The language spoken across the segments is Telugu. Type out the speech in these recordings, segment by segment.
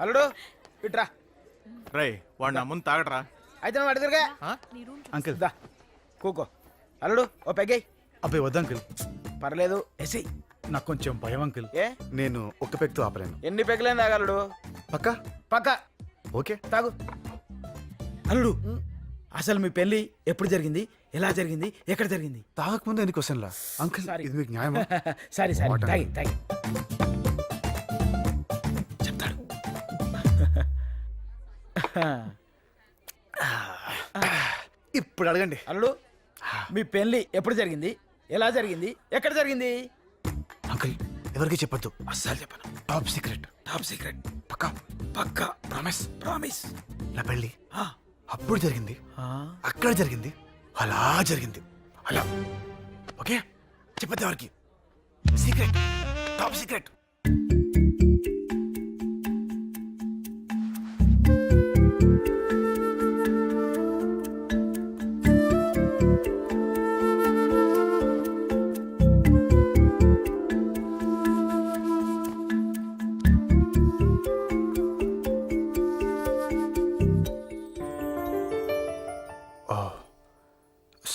అల్లుడు ఇట్రా. రై వాడు నా ముందు తాగడరా. అయితే నువ్వు అడుగురుగా అంకుల్ దా కూకో. అల్లుడు ఓ పెగ్గై. అబ్బాయి వద్దు అంకుల్, పర్లేదు ఎసై. నాకు కొంచెం భయం అంకుల్. ఏ నేను ఒక్క పెగ్తో ఆపలేను. ఎన్ని పెగ్గలేని తాగలడు? పక్కా? పక్క ఓకే తాగు. అల్లుడు అసలు మీ పెళ్లి ఎప్పుడు జరిగింది, ఎలా జరిగింది, ఎక్కడ జరిగింది? తాగకముందు ఎన్ని క్వశ్చన్లా అంకుల్? Sorry. ఇది మీకు న్యాయమా? సరే సరే Water. తాగి తాగి చెప్తాడు. ఇప్పుడు అడగండి. అల్లుడు మీ పెళ్లి ఎప్పుడు జరిగింది, ఎలా జరిగింది, ఎక్కడ జరిగింది? అంకుల్ ఎవరికి చెప్పొద్దు, అస్సలు చెప్పను. Top secret. Top secret. పక్కా? పక్కా ప్రామిస్. ప్రామిస్. నా పెళ్ళి అప్పుడు జరిగింది, అక్కడ జరిగింది, అలా జరిగింది, అలా. ఓకే చెప్పొద్దు ఎవరికి. Secret, top secret.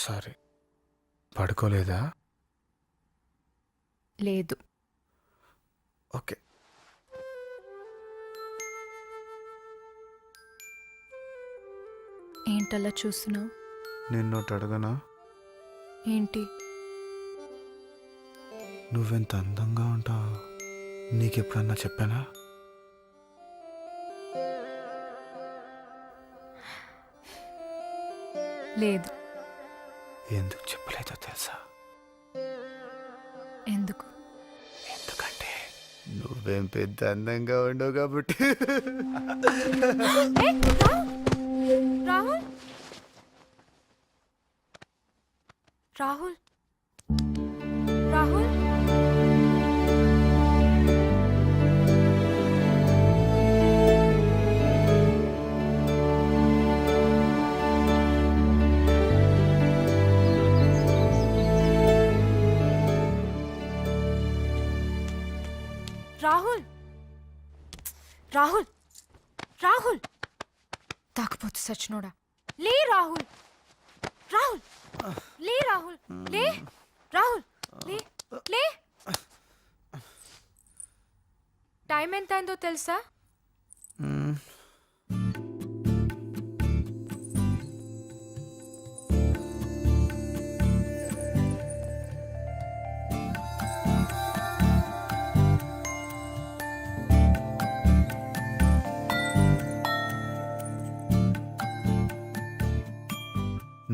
సారీ, పడుకోలేదా? లేదు. ఓకే. ఏంటలా చూస్తున్నావు? నిన్నోటి అడగనా? ఏంటి? నువ్వెంత అందంగా ఉంటావు నీకెప్పుడన్నా చెప్పానా? లేదు. ఎందుకు చెప్పలేదో తెలుసా? ఎందుకు? ఎందుకంటే నువ్వేం పెద్ద అందంగా ఉండవు కాబట్టి. రాహుల్, రాహుల్, రాహుల్. రాహుల్, రాహుల్, రాహుల్. తాకపోతు సచ్చినోడా. లే రాహుల్, రాహుల్, లే రాహుల్, లే రాహుల్, లే లే. టైం ఎంత అయిందో తెలుసా?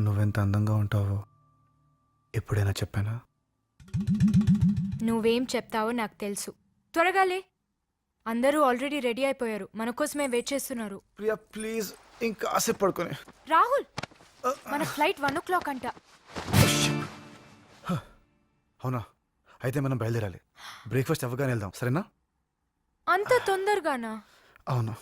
నువ్వెంత అందంగా ఉంటావో ఎప్పుడైనా చెప్పానా? నువ్వేం చెప్తావో నాకు తెలుసు. త్వరగా లే. అందరూ ఆల్రెడీ రెడీ అయిపోయారు, మన కోసమే వెయిట్ చేస్తున్నారు. ప్రియా ప్లీజ్ ఇంకా ఆసేపు పడుకొని. రాహుల్, మన ఫ్లైట్ 1 o'clock అంట. అవునా? అయితే మనం బయలుదేరాలి. బ్రేక్ఫాస్ట్ అవ్వగానే వెళ్దాం, సరేనా? అంత తొందరగానా? అవును.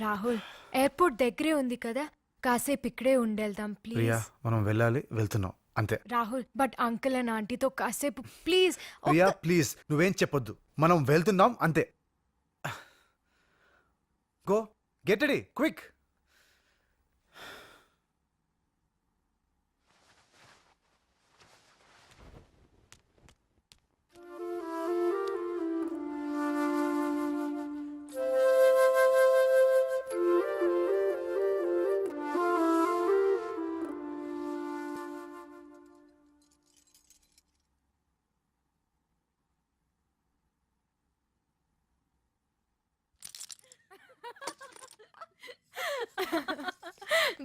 రాహుల్, ఎయిర్పోర్ట్ దగ్గరే ఉంది కదా, కాసేపు ఇక్కడే ఉండేద్దాం ప్రియా, ప్లీజ్. మనం వెళ్ళాలి, వెళ్తున్నాం అంతే. రాహుల్, బట్ అంకుల్ అండ్ ఆంటీతో కాసేపు ప్లీజ్. ప్రియా ప్లీజ్ నువ్వేం చెప్పొద్దు, మనం వెళ్తున్నాం అంతే. Go get ready quick.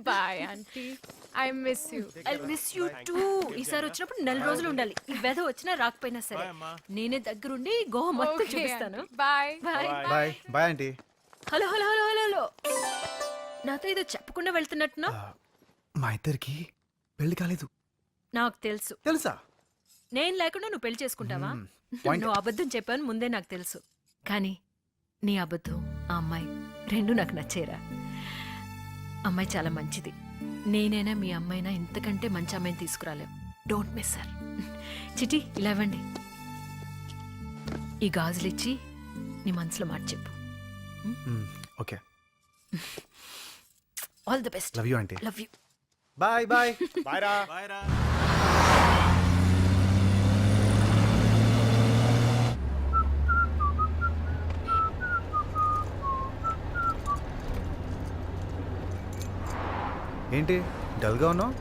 Bye aunty, I miss you. I miss you too. ఈసారి వచ్చినప్పుడు 4 రోజులు ఉండాలి. ఈ వెధ వచ్చినా రాకపోయినా సరే నేనే దగ్గరుండి గోవా మొత్తం చూపిస్తాను. Bye bye. Bye bye aunty. Hello hello hello hello hello. నాతో ఏదో చెప్పకుండా వెళ్తున్నట్టున్నా? మా ఇద్దరికి పెళ్లి కాలేదు. నాకు తెలుసు. తెలుసా? నేను లేకుండా నువ్వు పెళ్లి చేసుకుంటావా? point. నువ్వు అబద్ధం చెప్పాను ముందే నాకు తెలుసు. కానీ నీ అబద్ధం, ఆ అమ్మాయి రెండు నాకు నచ్చేరా. అమ్మాయి చాలా మంచిది. నేనైనా మీ అమ్మాయినా ఇంతకంటే మంచి అమ్మాయిని తీసుకురాలేం. Don't miss her. చిటి ఇలా ఇవ్వండి. ఈ గాజులిచ్చి నీ మనసులో మాట చెప్పు. Okay all the best love you aunty love you bye bye bye రా. బాయ్ రా. ఏంటి డల్గా ఉన్నావు?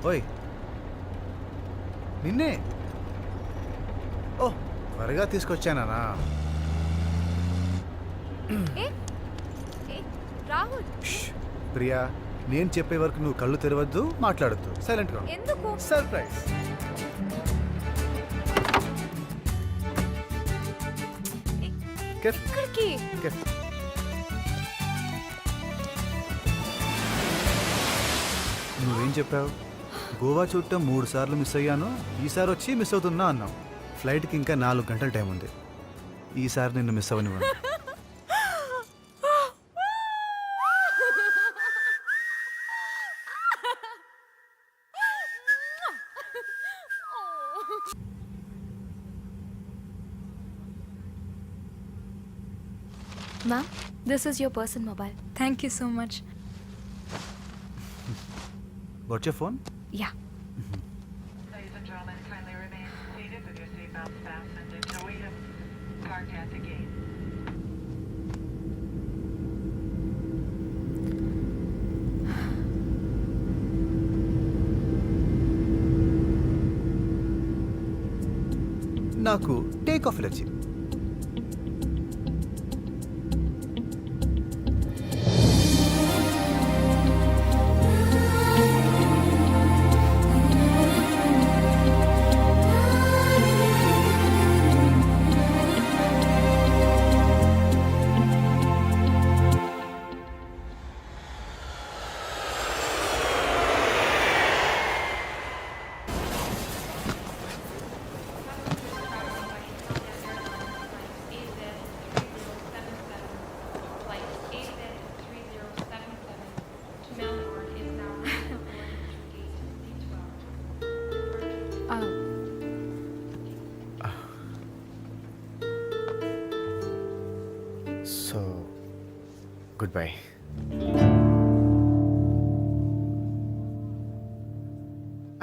ఓయ్ నిన్నే. ఓ త్వరగా తీసుకొచ్చానా? రాహుల్ ప్రియా, నేను చెప్పే వరకు నువ్వు కళ్ళు తెరవద్దు, మాట్లాడద్దు, సైలెంట్గా. ఎందుకు? సర్ప్రైజ్. ఇక్కడికి నువ్వేం చెప్పావు? గోవా చూడటం 3 సార్లు మిస్ అయ్యాను, ఈసారి వచ్చి మిస్ అవుతున్నా అన్నావు. ఫ్లైట్కి ఇంకా 4 గంటల టైం ఉంది. ఈసారి నిన్ను మిస్ అవ్వనివ్వను. Ma'am, this is your person mobile. Thank you so much. వచ్చే phone. Yeah. Ladies and gentlemen, kindly remain seated with your seatbelts fastened until we have parked at the gate. నాకు take off allergy. So good bye.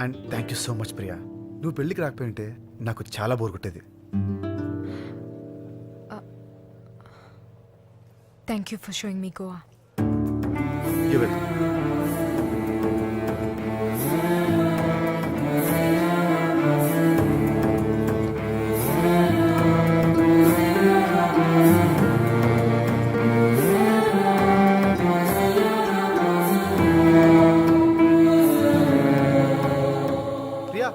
And thank you so much Priya. నువ్వు పెళ్ళికి రాకపోయింటే నాకు చాలా బోర్ కొట్టేది. Thank you for showing me Goa. You welcome. Priya,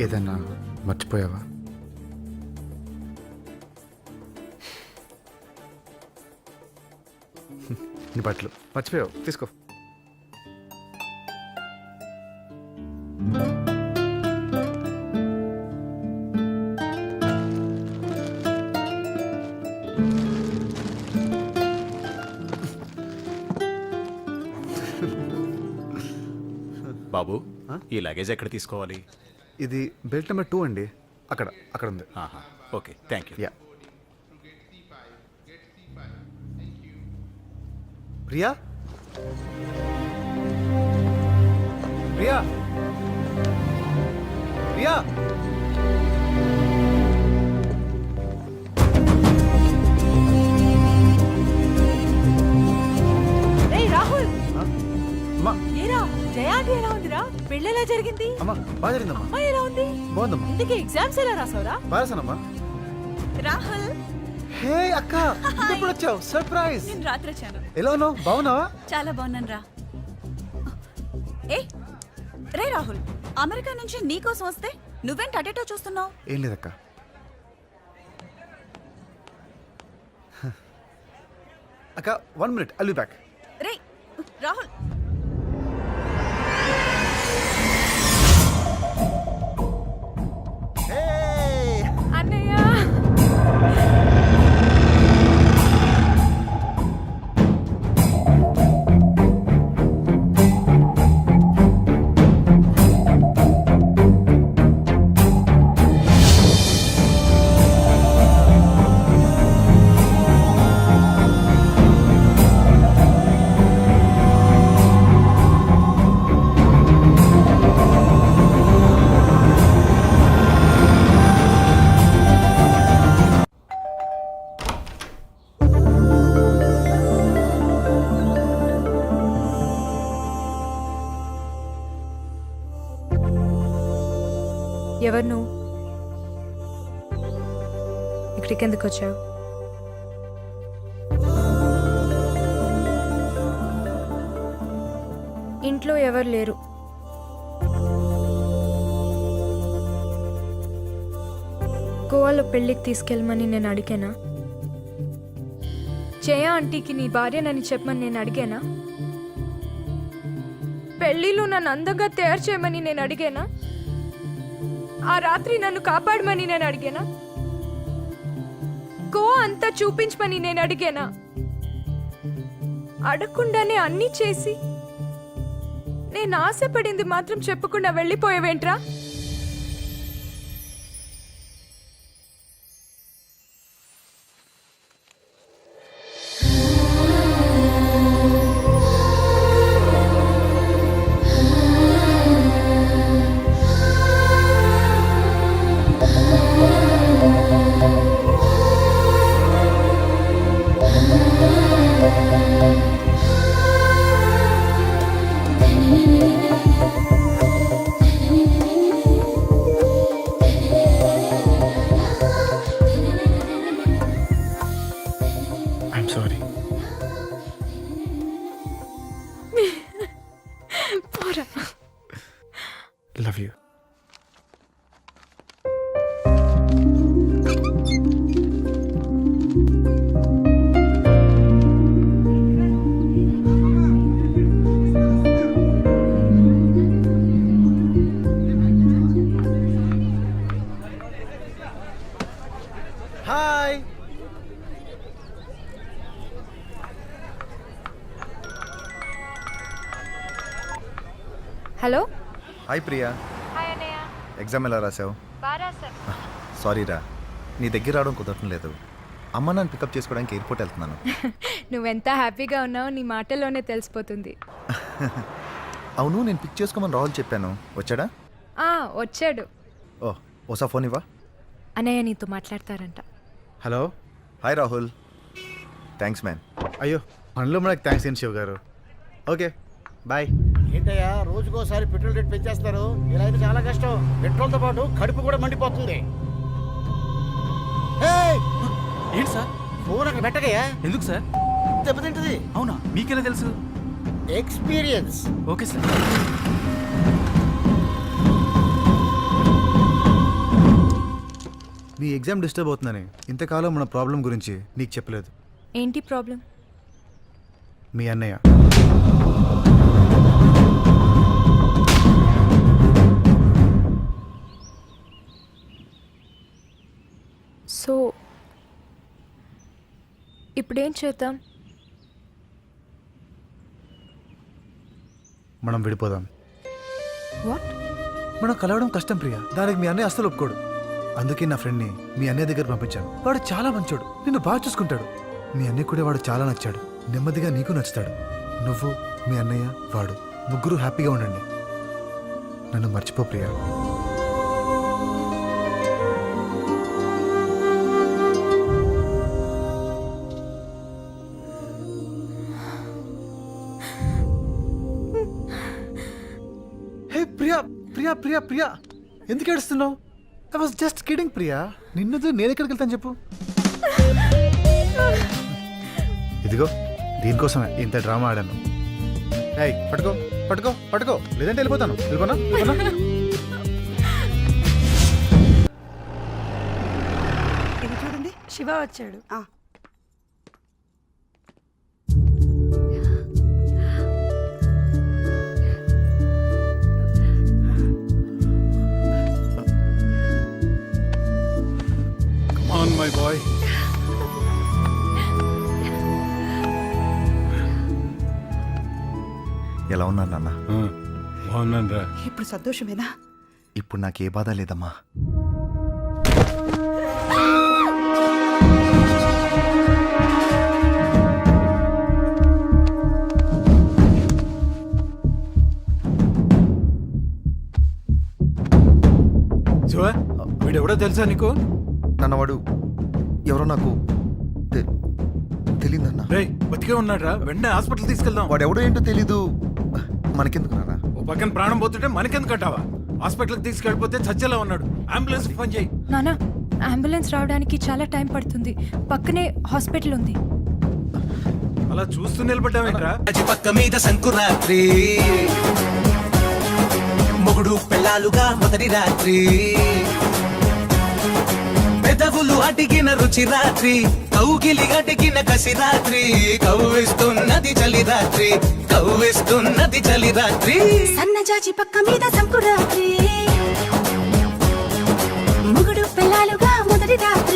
ఏదన్నా మర్చిపోయావా? నీ బట్టలు మర్చిపోయావు, తీసుకో. బాబు ఆ? ఈ లగేజ్ ఎక్కడ తీసుకోవాలి? ఇది బెల్ట్ నెంబర్ 2 అండి. అక్కడ అక్కడ ఉంది. ఆహా, okay, thank you. Yeah. Priya, Priya, Priya. Rahul ఆ? అమ్మా, ఏరా జయాది ఎలా ఉందిరా? పెళ్ళెలా జరిగింది? అమ్మా, బాగా జరిగిందమ్మా. అమ్మాయి ఎలా ఉంది? బాగుందమ్మా. ఇందుకే ఎగ్జామ్స్ ఎలా రాసావురా? బాగాసానమ్మా. రాహుల్, హే అక్క, ఎప్పుడు వచ్చావు? సర్ప్రైజ్. నేను రాత్రి వచ్చాను. ఎలా ఉన్నావు? బాగున్నావా? చాలా బాగున్నాను రా. ఏ రే రాహుల్, అమెరికా నుంచి నీకోసం వస్తే నువ్వేంటి అటేటో చూస్తున్నావు? ఏం లేదక్క. అక్క 1 minute, I'll be back. Ray Rahul, Hey! అన్నయ్య ఎవరు నువ్వు? ఇక్కడికి ఎందుకు వచ్చావు? ఇంట్లో ఎవరు లేరు. గోవాలో పెళ్ళికి తీసుకెళ్ళమని నేను అడిగానా? జయ ఆంటీకి నీ భార్యనని చెప్పమని నేను అడిగానా? పెళ్లిలో నన్ను అందంగా తయారు చేయమని నేను అడిగానా? ఆ రాత్రి నన్ను కాపాడమని నేను అడిగానా? గోవా అంతా చూపించమని నేను అడిగానా? అడగకుండానే అన్నీ చేసి నేను ఆశపడింది మాత్రం చెప్పకుండా వెళ్ళిపోయావేంట్రా? I'm sorry. పోరా. Love you. Hi. Hello. Hi Priya, hi అన్నయ్య. ఎగ్జామ్ ఎలా రాసావు? బారా సార్. సారీ రా, నీ దగ్గర రావడం కుదరటం లేదు. అమ్మ నన్ను పికప్ చేసుకోవడానికి ఎయిర్పోర్ట్ వెళ్తున్నాను. నువ్వెంత హ్యాపీగా ఉన్నావు నీ మాటల్లోనే తెలిసిపోతుంది. అవును, నేను పిక్ చేసుకోమని రాహుల్ చెప్పాను, వచ్చాడా? వచ్చాడు. ఓ, ఓసా ఫోన్ ఇవ్వా. అన్నయ్య నీతో మాట్లాడతారంట. Hello. Hi Rahul, thanks man. అయ్యో, పనిలో మనకు థ్యాంక్స్ ఏంటి శివ గారు. Okay bye. ఏంటయ్యా రోజుకోసారి పెట్రోల్ రేట్ పెంచేస్తారు, ఇలా అయితే చాలా కష్టం. పెట్రోల్తో పాటు కడుపు కూడా మండిపోతుంది. ఏయ్, ఏంటి సార్? ఫోన్ అక్కడ పెట్టకయ్యా, ఎందుకు సార్? దెబ్బతింటది. అవునా, మీకెలా తెలుసు? ఎక్స్పీరియన్స్. Okay sir. నీ ఎగ్జామ్ డిస్టర్బ్ అవుతుందని ఇంతకాలం మన ప్రాబ్లం గురించి నీకు చెప్పలేదు. ఏంటి ప్రాబ్లం? మీ అన్నయ్య. సో ఇప్పుడేం చేద్దాం? మనం విడిపోదాం. వాట్? మనం కలవడం కష్టం ప్రియా, దానికి మీ అన్నయ్య అస్సలు ఒప్పుకోడు. అందుకే నా ఫ్రెండ్ని మీ అన్నయ్య దగ్గర పంపించాను. వాడు చాలా మంచోడు, నిన్ను బాగా చూసుకుంటాడు. మీ అన్నయ్య కూడా వాడు చాలా నచ్చాడు. నెమ్మదిగా నీకు నచ్చుతాడు. నువ్వు, మీ అన్నయ్య, వాడు ముగ్గురు హ్యాపీగా ఉండండి. నన్ను మర్చిపో ప్రియా. హే ప్రియా, ప్రియా ప్రియా ప్రియా, ఎందుకు ఏడుస్తున్నావు? I was just kidding Priya. నిన్నదు నేను ఎక్కడికి వెళ్తాను చెప్పు. ఇదిగో దీనికోసమే ఇంత డ్రామా ఆడాను. ఏయ్ పట్టుకో పట్టుకో పట్టుకో, లేదంటే వెళ్ళిపోతాను. వెళ్ళిపోనా? ఇది చూడండి, శివ వచ్చాడు. On my boy. ఎలా ఉన్నాను నాన్న? బాగున్నాను రా. ఇప్పుడు సంతోషమేనా? ఇప్పుడు నాకు ఏ బాధ లేదమ్మా. శివ, వీడెవడో తెలుసా నీకు? నన్నవాడు ఎవరో నాకు తెలియదన్నా. రేయ్, బతికే ఉన్నాడ్రా, వెంటనే హాస్పిటల్ తీసుకెళ్దాం. వాడు ఎవడో ఏంటో తెలీదు, మనకెందుకు నాన్న? ఓ పక్కన ప్రాణం పోతుంటే మనకెందుకు అంటావా? హాస్పిటల్కి తీసుకెళ్ళిపోతే చచ్చేలా ఉన్నాడు. అంబులెన్స్ ఫోన్ చేయి. నానా అంబులెన్స్ రావడానికి చాలా టైం పడుతుంది. పక్కనే హాస్పిటల్ ఉంది. అలా చూస్తూ నిలబడ్డావేంట్రా? అజి పక్క మీద సంకురాత్రి మొగుడు పెళ్ళాలుగా మొదటి రాత్రి పెదవులు అడిగిన రుచి రాత్రి కౌగిలి అడిగిన కసి రాత్రి కవ్విస్తున్నది చలి రాత్రి కవ్విస్తున్నది చలి రాత్రి సన్నజాజి పక్క మీద సంకురాత్రి ముగుడు పిల్లలుగా మొదటి రాత్రి